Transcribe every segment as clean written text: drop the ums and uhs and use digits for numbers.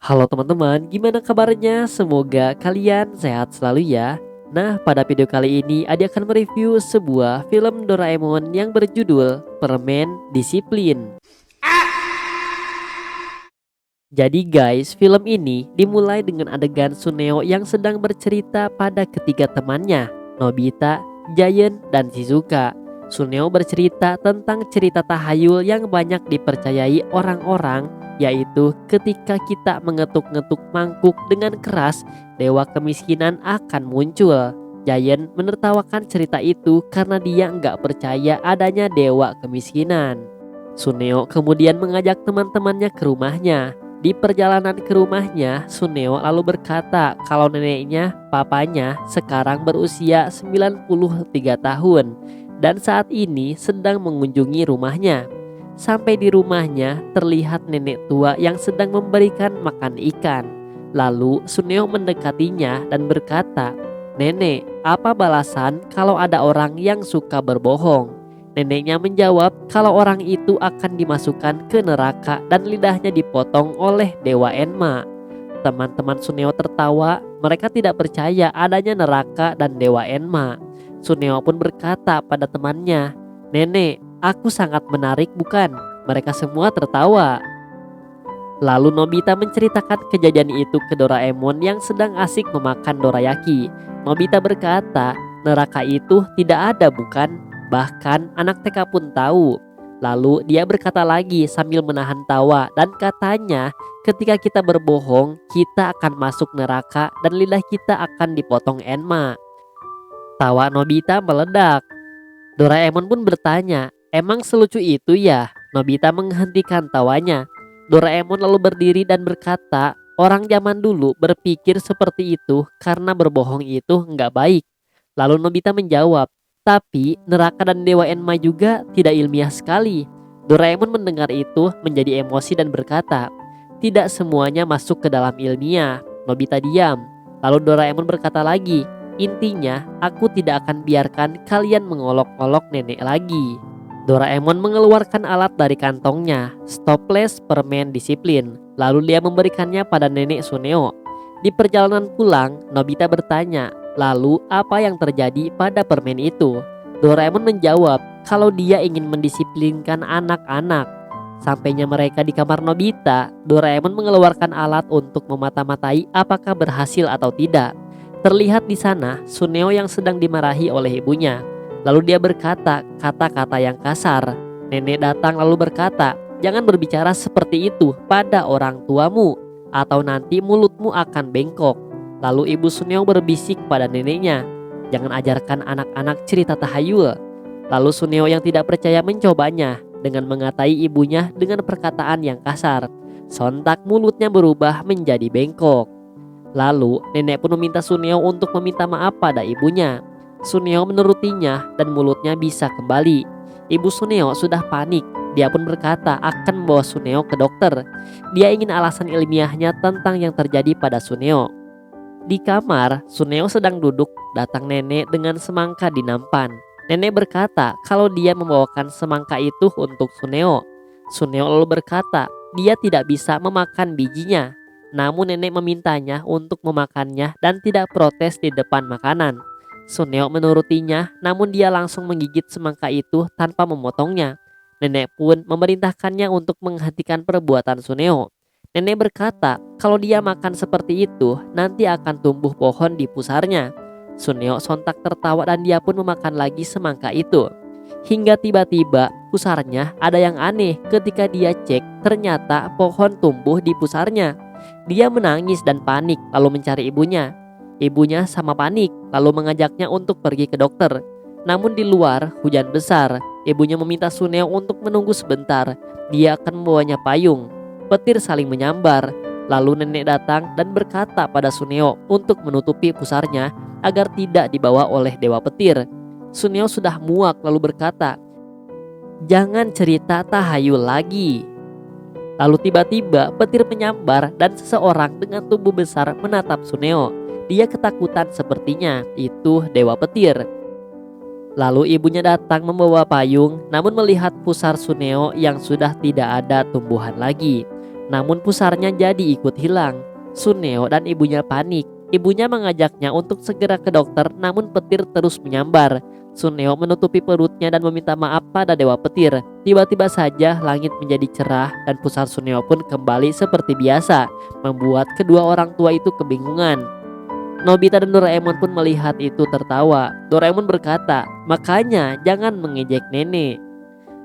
Halo teman-teman, gimana kabarnya? Semoga kalian sehat selalu ya. Nah, pada video kali ini Adi akan mereview sebuah film Doraemon yang berjudul Permen Disiplin. Jadi guys, film ini dimulai dengan adegan Suneo yang sedang bercerita pada ketiga temannya, Nobita, Giant, dan Shizuka. Suneo bercerita tentang cerita tahayul yang banyak dipercayai orang-orang, yaitu ketika kita mengetuk-ngetuk mangkuk dengan keras, dewa kemiskinan akan muncul. Giant menertawakan cerita itu karena dia nggak percaya adanya dewa kemiskinan. Suneo kemudian mengajak teman-temannya ke rumahnya. Di perjalanan ke rumahnya, Suneo lalu berkata kalau neneknya, papanya, sekarang berusia 93 tahun dan saat ini sedang mengunjungi rumahnya. Sampai di rumahnya, terlihat nenek tua yang sedang memberikan makan ikan. Lalu Suneo mendekatinya dan berkata, "Nenek, apa balasan kalau ada orang yang suka berbohong?" Neneknya menjawab kalau orang itu akan dimasukkan ke neraka dan lidahnya dipotong oleh Dewa Enma. Teman-teman Suneo tertawa, mereka tidak percaya adanya neraka dan Dewa Enma. Suneo pun berkata pada temannya, "Nenek, aku sangat menarik bukan?" Mereka semua tertawa. Lalu Nobita menceritakan kejadian itu ke Doraemon yang sedang asik memakan dorayaki. Nobita berkata, neraka itu tidak ada bukan? Bahkan anak TK pun tahu. Lalu dia berkata lagi sambil menahan tawa dan katanya, ketika kita berbohong, kita akan masuk neraka dan lidah kita akan dipotong Enma. Tawa Nobita meledak. Doraemon pun bertanya, emang selucu itu ya? Nobita menghentikan tawanya. Doraemon lalu berdiri dan berkata, orang zaman dulu berpikir seperti itu karena berbohong itu nggak baik. Lalu Nobita menjawab, tapi neraka dan Dewa Enma juga tidak ilmiah sekali. Doraemon mendengar itu menjadi emosi dan berkata, tidak semuanya masuk ke dalam ilmiah. Nobita diam. Lalu Doraemon berkata lagi, intinya aku tidak akan biarkan kalian mengolok-olok nenek lagi. Doraemon mengeluarkan alat dari kantongnya, stoples permen disiplin. Lalu dia memberikannya pada nenek Suneo. Di perjalanan pulang, Nobita bertanya, lalu apa yang terjadi pada permen itu? Doraemon menjawab kalau dia ingin mendisiplinkan anak-anak. Sampainya mereka di kamar Nobita, Doraemon mengeluarkan alat untuk memata-matai apakah berhasil atau tidak. Terlihat di sana Suneo yang sedang dimarahi oleh ibunya. Lalu dia berkata kata-kata yang kasar. Nenek datang lalu berkata, jangan berbicara seperti itu pada orang tuamu, atau nanti mulutmu akan bengkok. Lalu ibu Suneo berbisik pada neneknya, jangan ajarkan anak-anak cerita tahayul. Lalu Suneo yang tidak percaya mencobanya dengan mengatai ibunya dengan perkataan yang kasar. Sontak mulutnya berubah menjadi bengkok. Lalu nenek pun meminta Suneo untuk meminta maaf pada ibunya. Suneo menurutinya dan mulutnya bisa kembali. Ibu Suneo sudah panik. Dia pun berkata akan membawa Suneo ke dokter. Dia ingin alasan ilmiahnya tentang yang terjadi pada Suneo. Di kamar, Suneo sedang duduk, datang nenek dengan semangka di nampan. Nenek berkata kalau dia membawakan semangka itu untuk Suneo. Suneo lalu berkata dia tidak bisa memakan bijinya. Namun nenek memintanya untuk memakannya dan tidak protes di depan makanan. Suneo menurutinya, namun dia langsung menggigit semangka itu tanpa memotongnya. Nenek pun memerintahkannya untuk menghentikan perbuatan Suneo. Nenek berkata, kalau dia makan seperti itu, nanti akan tumbuh pohon di pusarnya. Suneo sontak tertawa dan dia pun memakan lagi semangka itu. Hingga tiba-tiba pusarnya ada yang aneh ketika dia cek, ternyata pohon tumbuh di pusarnya. Dia menangis dan panik lalu mencari ibunya. Ibunya sama panik lalu mengajaknya untuk pergi ke dokter. Namun di luar hujan besar. Ibunya meminta Suneo untuk menunggu sebentar. Dia akan membawanya payung. Petir saling menyambar. Lalu nenek datang dan berkata pada Suneo untuk menutupi pusarnya agar tidak dibawa oleh dewa petir. Suneo sudah muak lalu berkata, jangan cerita tahayul lagi. Lalu tiba-tiba petir menyambar dan seseorang dengan tubuh besar menatap Suneo. Dia ketakutan sepertinya itu dewa petir. Lalu ibunya datang membawa payung, namun melihat pusar Suneo yang sudah tidak ada tumbuhan lagi. namun pusarnya jadi ikut hilang. Suneo dan ibunya panik. Ibunya mengajaknya untuk segera ke dokter, namun petir terus menyambar. Suneo menutupi perutnya dan meminta maaf pada Dewa Petir. Tiba-tiba saja langit menjadi cerah dan pusar Suneo pun kembali seperti biasa, membuat kedua orang tua itu kebingungan. Nobita dan Doraemon pun melihat itu tertawa. Doraemon berkata, "Makanya jangan mengejek nenek."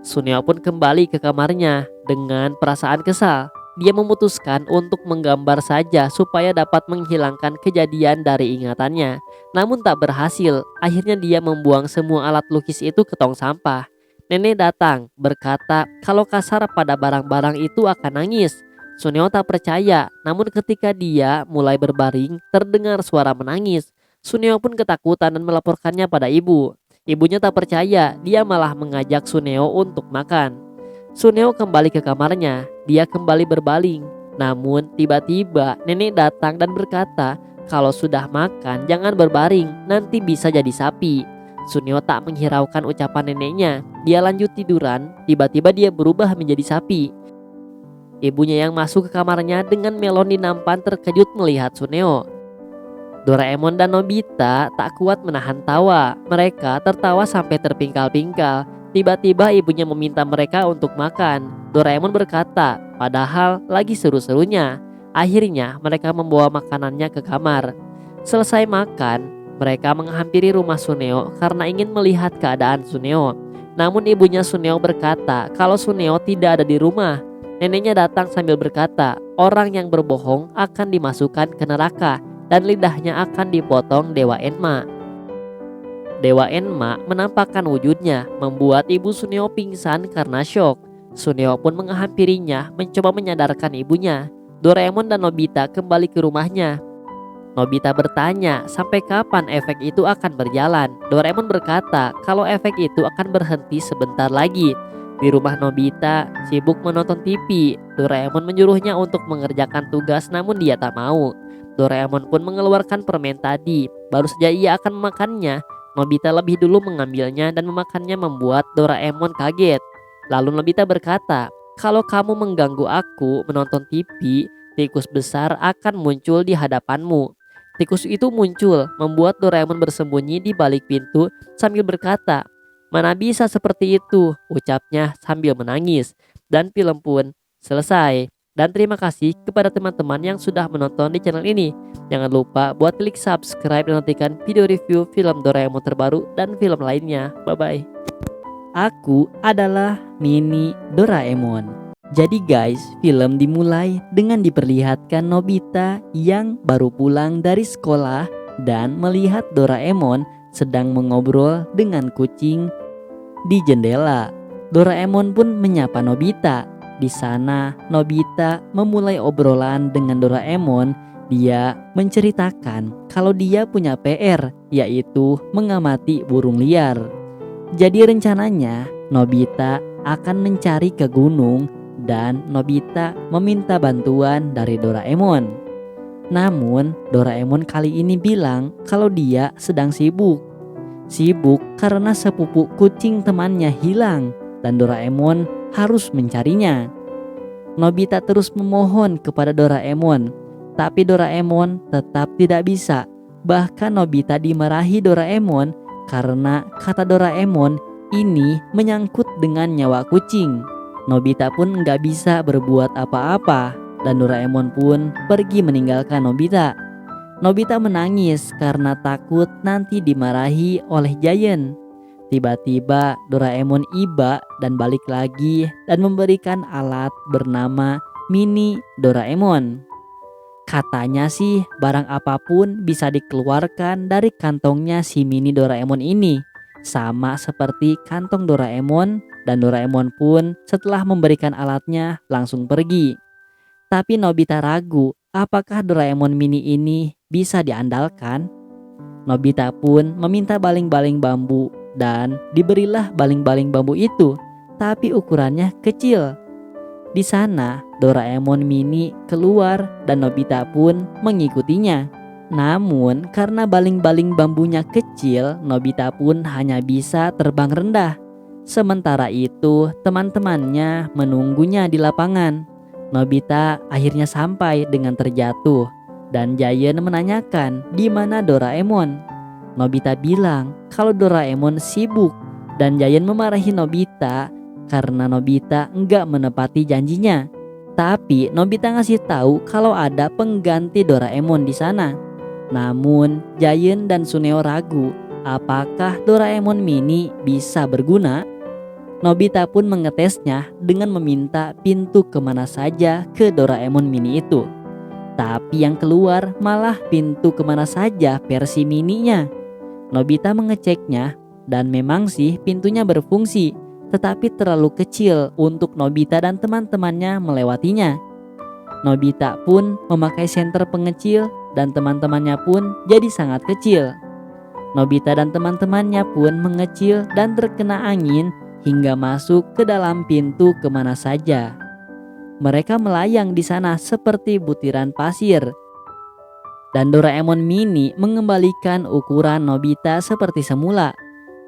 Suneo pun kembali ke kamarnya dengan perasaan kesal. Dia memutuskan untuk menggambar saja supaya dapat menghilangkan kejadian dari ingatannya. Namun tak berhasil. Akhirnya dia membuang semua alat lukis itu ke tong sampah. Nenek datang berkata kalau kasar pada barang-barang itu akan nangis. Suneo tak percaya, namun ketika dia mulai berbaring terdengar suara menangis. Suneo pun ketakutan dan melaporkannya pada ibu. Ibunya tak percaya, dia malah mengajak Suneo untuk makan. Suneo kembali ke kamarnya, dia kembali berbaling. Namun tiba-tiba nenek datang dan berkata kalau sudah makan jangan berbaring, nanti bisa jadi sapi. Suneo tak menghiraukan ucapan neneknya, dia lanjut tiduran, tiba-tiba dia berubah menjadi sapi. Ibunya yang masuk ke kamarnya dengan melon di nampan terkejut melihat Suneo. Doraemon dan Nobita tak kuat menahan tawa. Mereka tertawa sampai terpingkal-pingkal. Tiba-tiba ibunya meminta mereka untuk makan. Doraemon berkata, padahal lagi seru-serunya. Akhirnya mereka membawa makanannya ke kamar. Selesai makan, mereka menghampiri rumah Suneo karena ingin melihat keadaan Suneo. Namun ibunya Suneo berkata kalau Suneo tidak ada di rumah. Neneknya datang sambil berkata, orang yang berbohong akan dimasukkan ke neraka dan lidahnya akan dipotong Dewa Enma. Dewa Enma menampakkan wujudnya, membuat ibu Suneo pingsan karena syok. Suneo pun menghampirinya, mencoba menyadarkan ibunya. Doraemon dan Nobita kembali ke rumahnya. Nobita bertanya sampai kapan efek itu akan berjalan. Doraemon berkata kalau efek itu akan berhenti sebentar lagi. Di rumah Nobita sibuk menonton TV. Doraemon menyuruhnya untuk mengerjakan tugas, namun dia tak mau. Doraemon pun mengeluarkan permen tadi. Baru saja ia akan memakannya, Nobita lebih dulu mengambilnya dan memakannya, membuat Doraemon kaget. Lalu Nobita berkata, kalau kamu mengganggu aku menonton TV, tikus besar akan muncul di hadapanmu. Tikus itu muncul, membuat Doraemon bersembunyi di balik pintu sambil berkata, mana bisa seperti itu, ucapnya sambil menangis. Dan film pun selesai. Dan terima kasih kepada teman-teman yang sudah menonton di channel ini. Jangan lupa buat klik subscribe dan nantikan video review film Doraemon terbaru dan film lainnya. Bye-bye. Aku adalah Mini Doraemon. Jadi guys, film dimulai dengan diperlihatkan Nobita yang baru pulang dari sekolah dan melihat Doraemon sedang mengobrol dengan kucing di jendela. Doraemon pun menyapa Nobita. Di sana Nobita memulai obrolan dengan Doraemon. Dia menceritakan kalau dia punya PR, yaitu mengamati burung liar. Jadi rencananya Nobita akan mencari ke gunung dan Nobita meminta bantuan dari Doraemon. Namun Doraemon kali ini bilang kalau dia sedang sibuk. Sibuk karena sepupu kucing temannya hilang dan Doraemon harus mencarinya. Nobita terus memohon kepada Doraemon, tapi Doraemon tetap tidak bisa. Bahkan Nobita dimarahi Doraemon karena kata Doraemon ini menyangkut dengan nyawa kucing. Nobita pun nggak bisa berbuat apa-apa dan Doraemon pun pergi meninggalkan Nobita. Nobita menangis karena takut nanti dimarahi oleh Giant. Tiba-tiba Doraemon iba dan balik lagi dan memberikan alat bernama Mini Doraemon. Katanya sih barang apapun bisa dikeluarkan dari kantongnya si Mini Doraemon ini. Sama seperti kantong Doraemon, dan Doraemon pun setelah memberikan alatnya langsung pergi. Tapi Nobita ragu apakah Doraemon Mini ini bisa diandalkan. Nobita pun meminta baling-baling bambu dan diberilah baling-baling bambu itu, tapi ukurannya kecil. Di sana Doraemon Mini keluar dan Nobita pun mengikutinya. Namun karena baling-baling bambunya kecil, Nobita pun hanya bisa terbang rendah. Sementara itu teman-temannya menunggunya di lapangan. Nobita akhirnya sampai dengan terjatuh dan Giant menanyakan di mana Doraemon. Nobita bilang kalau Doraemon sibuk dan Giant memarahi Nobita karena Nobita enggak menepati janjinya. Tapi Nobita ngasih tahu kalau ada pengganti Doraemon di sana. Namun Giant dan Suneo ragu apakah Doraemon mini bisa berguna. Nobita pun mengetesnya dengan meminta pintu kemana saja ke Doraemon mini itu. Tapi yang keluar malah pintu kemana saja versi mininya. Nobita mengeceknya dan memang sih pintunya berfungsi, tetapi terlalu kecil untuk Nobita dan teman-temannya melewatinya. Nobita pun memakai senter pengecil dan teman-temannya pun jadi sangat kecil. Nobita dan teman-temannya pun mengecil dan terkena angin hingga masuk ke dalam pintu kemana saja. Mereka melayang di sana seperti butiran pasir. Dan Doraemon mini mengembalikan ukuran Nobita seperti semula.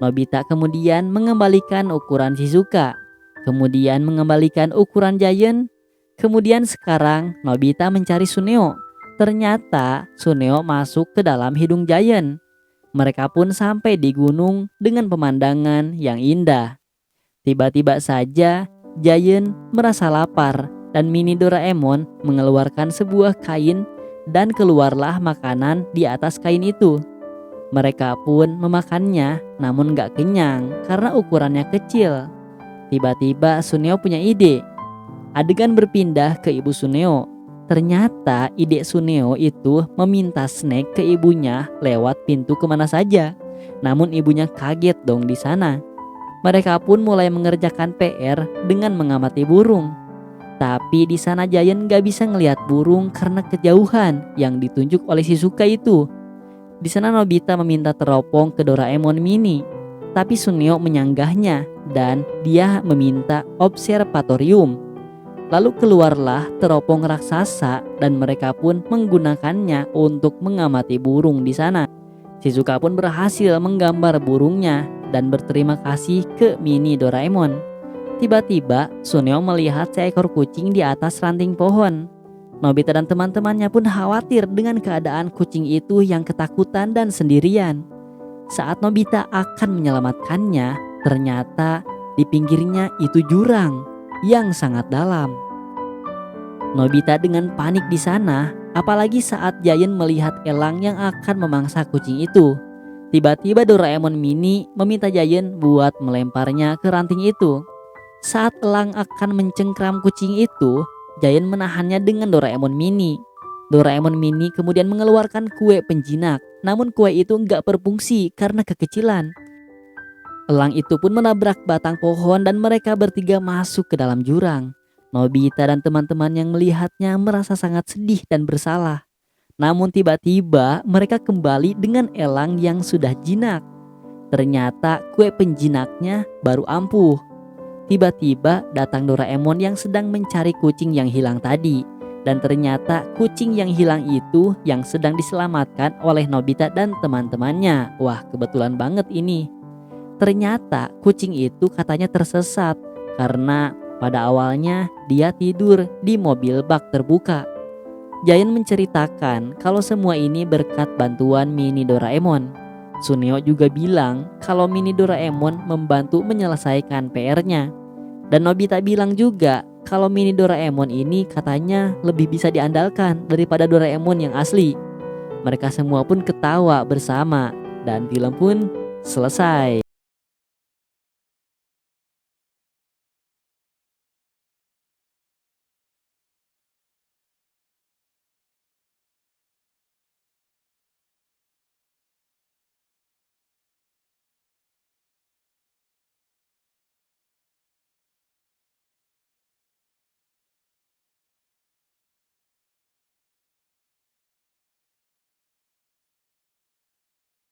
Nobita kemudian mengembalikan ukuran Shizuka, kemudian mengembalikan ukuran Giant. Kemudian sekarang Nobita mencari Suneo. Ternyata Suneo masuk ke dalam hidung Giant. Mereka pun sampai di gunung dengan pemandangan yang indah. Tiba-tiba saja Giant merasa lapar dan mini Doraemon mengeluarkan sebuah kain dan keluarlah makanan di atas kain itu. Mereka pun memakannya namun gak kenyang karena ukurannya kecil. Tiba-tiba Suneo punya ide. Adegan berpindah ke ibu Suneo. Ternyata ide Suneo itu meminta snack ke ibunya lewat pintu kemana saja. Namun ibunya kaget dong di sana. Mereka pun mulai mengerjakan PR dengan mengamati burung. Tapi di sana Giant gak bisa ngelihat burung karena kejauhan yang ditunjuk oleh Shizuka itu. Di sana Nobita meminta teropong ke Doraemon mini, tapi Suneo menyanggahnya dan dia meminta observatorium. Lalu keluarlah teropong raksasa dan mereka pun menggunakannya untuk mengamati burung di sana. Shizuka pun berhasil menggambar burungnya dan berterima kasih ke mini Doraemon. Tiba-tiba Suneo melihat seekor kucing di atas ranting pohon. Nobita dan teman-temannya pun khawatir dengan keadaan kucing itu yang ketakutan dan sendirian. Saat Nobita akan menyelamatkannya, ternyata di pinggirnya itu jurang yang sangat dalam. Nobita dengan panik di sana, apalagi saat Giant melihat elang yang akan memangsa kucing itu. Tiba-tiba Doraemon mini meminta Giant buat melemparnya ke ranting itu. Saat elang akan mencengkram kucing itu, Giant menahannya dengan Doraemon mini. Doraemon mini kemudian mengeluarkan kue penjinak, namun kue itu nggak berfungsi karena kekecilan. Elang itu pun menabrak batang pohon dan mereka bertiga masuk ke dalam jurang. Nobita dan teman-teman yang melihatnya merasa sangat sedih dan bersalah. Namun tiba-tiba mereka kembali dengan elang yang sudah jinak. Ternyata kue penjinaknya baru ampuh. Tiba-tiba datang Doraemon yang sedang mencari kucing yang hilang tadi. Dan ternyata kucing yang hilang itu yang sedang diselamatkan oleh Nobita dan teman-temannya. Wah, kebetulan banget ini. Ternyata kucing itu katanya tersesat karena pada awalnya dia tidur di mobil bak terbuka. Giant menceritakan kalau semua ini berkat bantuan mini Doraemon. Suneo juga bilang kalau mini Doraemon membantu menyelesaikan PR-nya. Dan Nobita bilang juga kalau mini Doraemon ini katanya lebih bisa diandalkan daripada Doraemon yang asli. Mereka semua pun ketawa bersama dan film pun selesai.